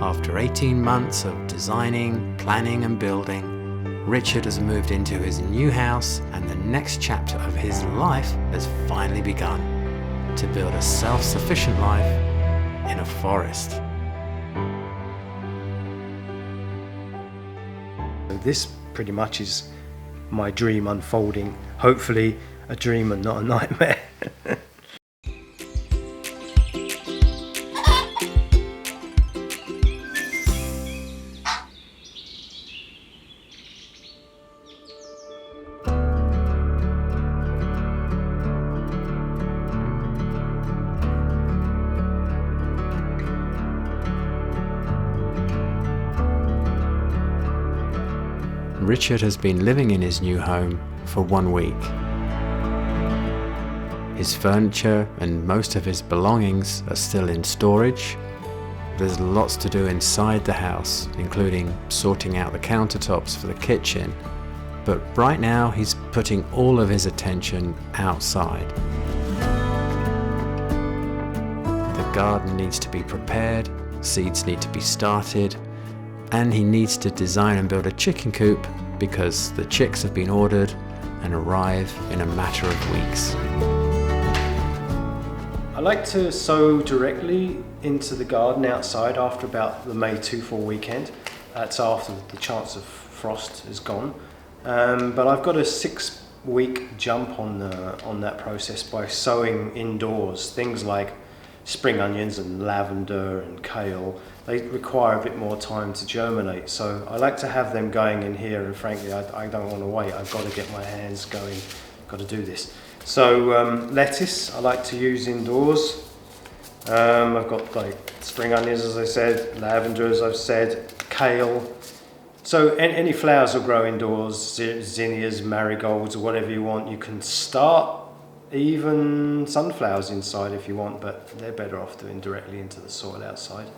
After 18 months of designing, planning and building, Richard has moved into his new house, and the next chapter of his life has finally begun, to build a self-sufficient life in a forest. This pretty much is my dream unfolding. Hopefully a dream and not a nightmare. Richard has been living in his new home for 1 week. His furniture and most of his belongings are still in storage. There's lots to do inside the house, including sorting out the countertops for the kitchen. But right now he's putting all of his attention outside. The garden needs to be prepared, seeds need to be started, and he needs to design and build a chicken coop because the chicks have been ordered and arrive in a matter of weeks. I like to sow directly into the garden outside after about the May 2-4 weekend. That's after the chance of frost is gone. But I've got a 6-week jump on that process by sowing indoors. Things like spring onions and lavender and kale, they require a bit more time to germinate, so I like to have them going in here, and frankly I don't want to wait. I've got to get my hands going, got to do this. So lettuce I like to use indoors. I've got like spring onions, as I said, lavender, as I've said, kale. So any flowers will grow indoors, zinnias, marigolds, or whatever you want. You can start even sunflowers inside if you want, but they're better off doing directly into the soil outside.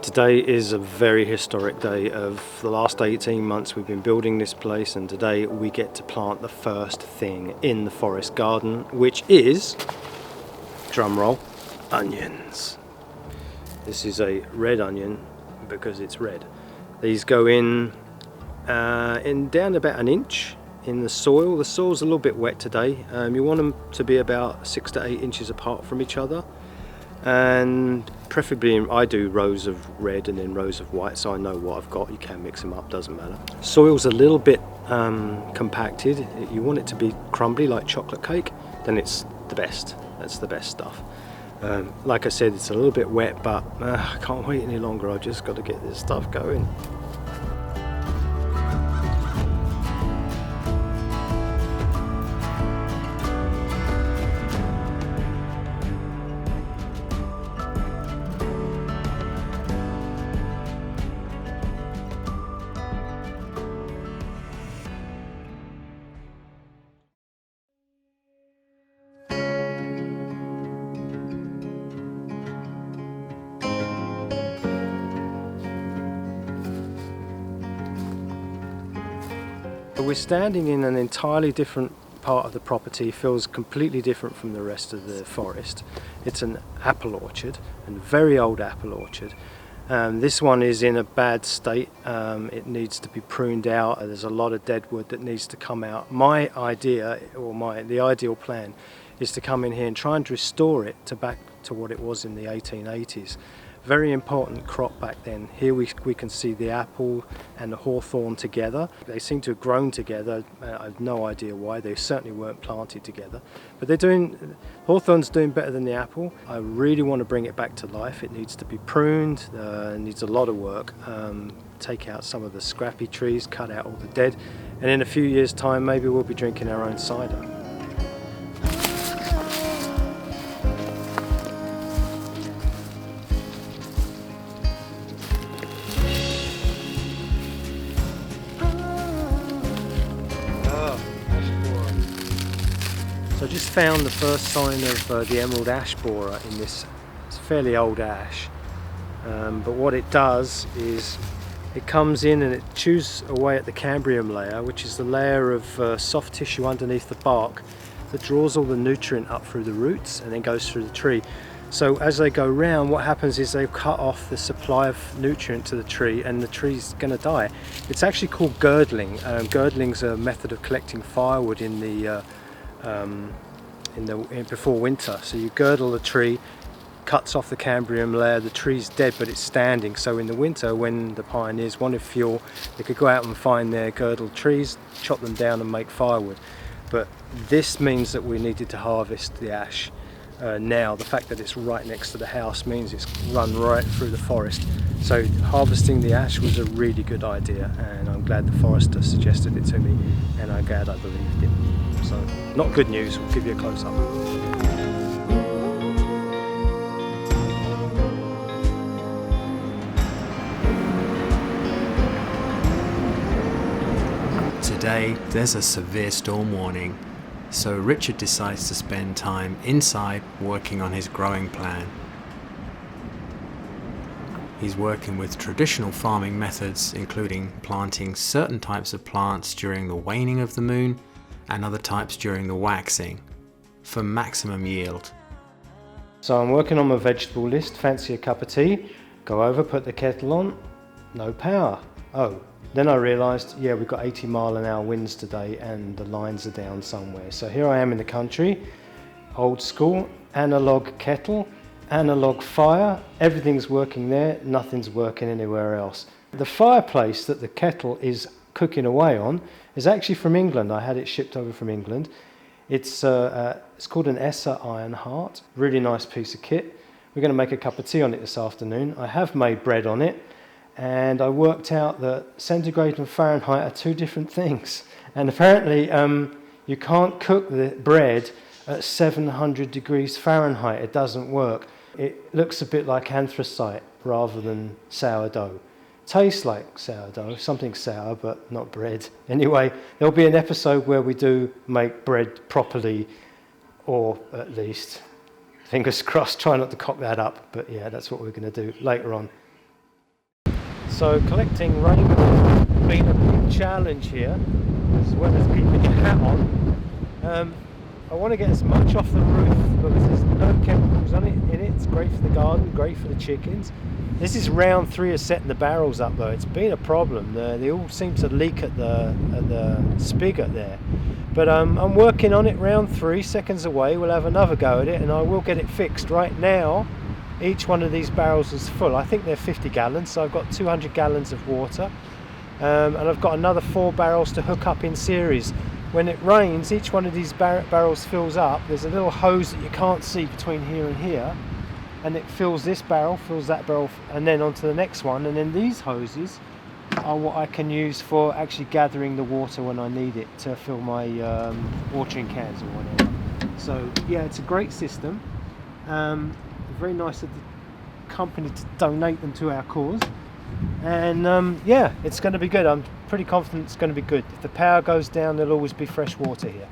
Today is a very historic day. Of the last 18 months we've been building this place, and today we get to plant the first thing in the forest garden, which is, drum roll, onions. This is a red onion because it's red. These go in down about 1 inch in the soil. The soil's a little bit wet today. You want them to be about 6 to 8 inches apart from each other. And preferably I do rows of red and then rows of white, so I know what I've got. You can mix them up, doesn't matter. Soil's a little bit compacted. You want it to be crumbly like chocolate cake, then it's the best. That's the best stuff. Like I said, it's a little bit wet, but I can't wait any longer. I've just got to get this stuff going. We're standing in an entirely different part of the property. It feels completely different from the rest of the forest. It's an apple orchard, and a very old apple orchard. This one is in a bad state. It needs to be pruned out. There's a lot of dead wood that needs to come out. My idea, or the ideal plan, is to come in here and try and restore it back to what it was in the 1880s. Very important crop back then. Here we can see the apple and the hawthorn together. They seem to have grown together. I have no idea why. They certainly weren't planted together. But hawthorn's doing better than the apple. I really want to bring it back to life. It needs to be pruned, it needs a lot of work. Take out some of the scrappy trees, cut out all the dead, and in a few years' time maybe we'll be drinking our own cider. So I just found the first sign of the emerald ash borer in this fairly old ash. But what it does is it comes in and it chews away at the cambium layer, which is the layer of soft tissue underneath the bark that draws all the nutrient up through the roots and then goes through the tree. So as they go round, what happens is they cut off the supply of nutrient to the tree and the tree's going to die. It's actually called girdling. Girdling's a method of collecting firewood before winter. So you girdle the tree, cuts off the cambium layer, the tree's dead but it's standing. So in the winter, when the pioneers wanted fuel, they could go out and find their girdled trees, chop them down and make firewood. But this means that we needed to harvest the ash. Now the fact that it's right next to the house means it's run right through the forest. So harvesting the ash was a really good idea, and I'm glad the forester suggested it to me, and I'm glad I believed him. So not good news, we'll give you a close up. Today there's a severe storm warning, so Richard decides to spend time inside working on his growing plan. He's working with traditional farming methods, including planting certain types of plants during the waning of the moon and other types during the waxing, for maximum yield. So I'm working on my vegetable list. Fancy a cup of tea, go over, put the kettle on, no power. Oh, then I realised, yeah, we've got 80-mile-an-hour winds today and the lines are down somewhere. So here I am in the country, old school, analogue kettle, analogue fire, everything's working there, nothing's working anywhere else. The fireplace that the kettle is cooking away on is actually from England. I had it shipped over from England. It's called an Esser Iron Heart, really nice piece of kit. We're going to make a cup of tea on it this afternoon. I have made bread on it. And I worked out that centigrade and Fahrenheit are two different things. And apparently you can't cook the bread at 700 degrees Fahrenheit. It doesn't work. It looks a bit like anthracite rather than sourdough. Tastes like sourdough, something sour but not bread. Anyway, there'll be an episode where we do make bread properly, or at least, fingers crossed, try not to cock that up. But yeah, that's what we're going to do later on. So collecting rainwater has been a big challenge here, as well as keeping your hat on. I want to get as much off the roof because there's no chemicals on it. It's great for the garden, great for the chickens. This is round 3 of setting the barrels up though. It's been a problem. They all seem to leak at the spigot there. But I'm working on it. Round 3, seconds away, we'll have another go at it and I will get it fixed. Right now, each one of these barrels is full. I think they're 50 gallons, so I've got 200 gallons of water. And I've got another 4 barrels to hook up in series. When it rains, each one of these barrels fills up. There's a little hose that you can't see between here and here. And it fills this barrel, fills that barrel, and then onto the next one. And then these hoses are what I can use for actually gathering the water when I need it to fill my watering cans or whatever. So yeah, it's a great system. Very nice of the company to donate them to our cause, and yeah, it's going to be good. I'm pretty confident it's going to be good. If the power goes down, there'll always be fresh water here.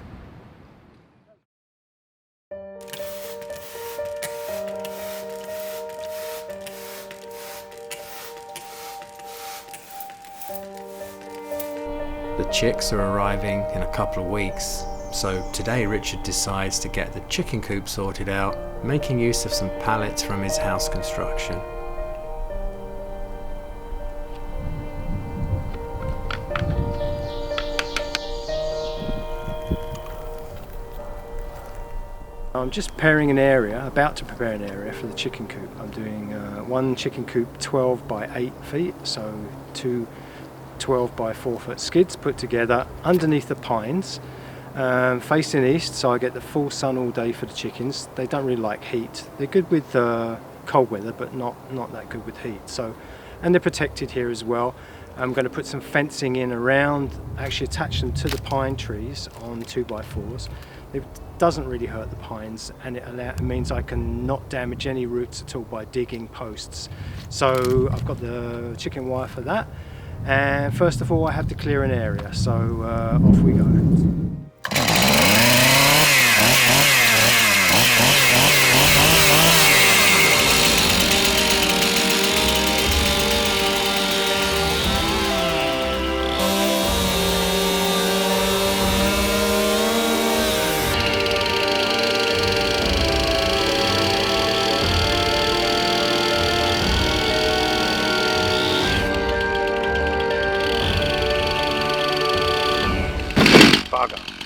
The chicks are arriving in a couple of weeks, so today Richard decides to get the chicken coop sorted out, making use of some pallets from his house construction. I'm just preparing an area, about to prepare an area for the chicken coop. I'm doing one chicken coop 12 by 8 feet, so 2 12 by 4 foot skids put together underneath the pines, facing east, so I get the full sun all day for the chickens. They don't really like heat. They're good with cold weather, but not that good with heat. So, and they're protected here as well. I'm going to put some fencing in around, actually attach them to the pine trees on 2x4s. It doesn't really hurt the pines, and it means I can not damage any roots at all by digging posts. So I've got the chicken wire for that. And first of all, I have to clear an area, so off we go. bugger.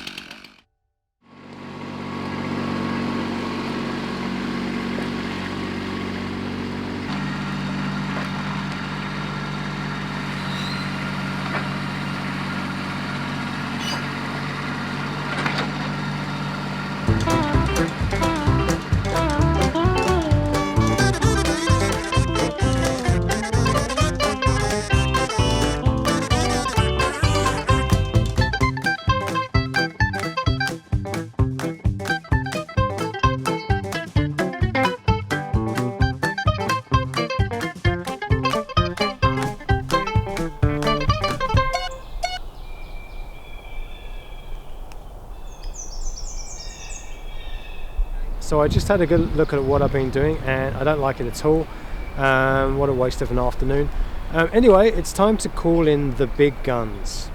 So I just had a good look at what I've been doing and I don't like it at all. What a waste of an afternoon. Anyway, it's time to call in the big guns.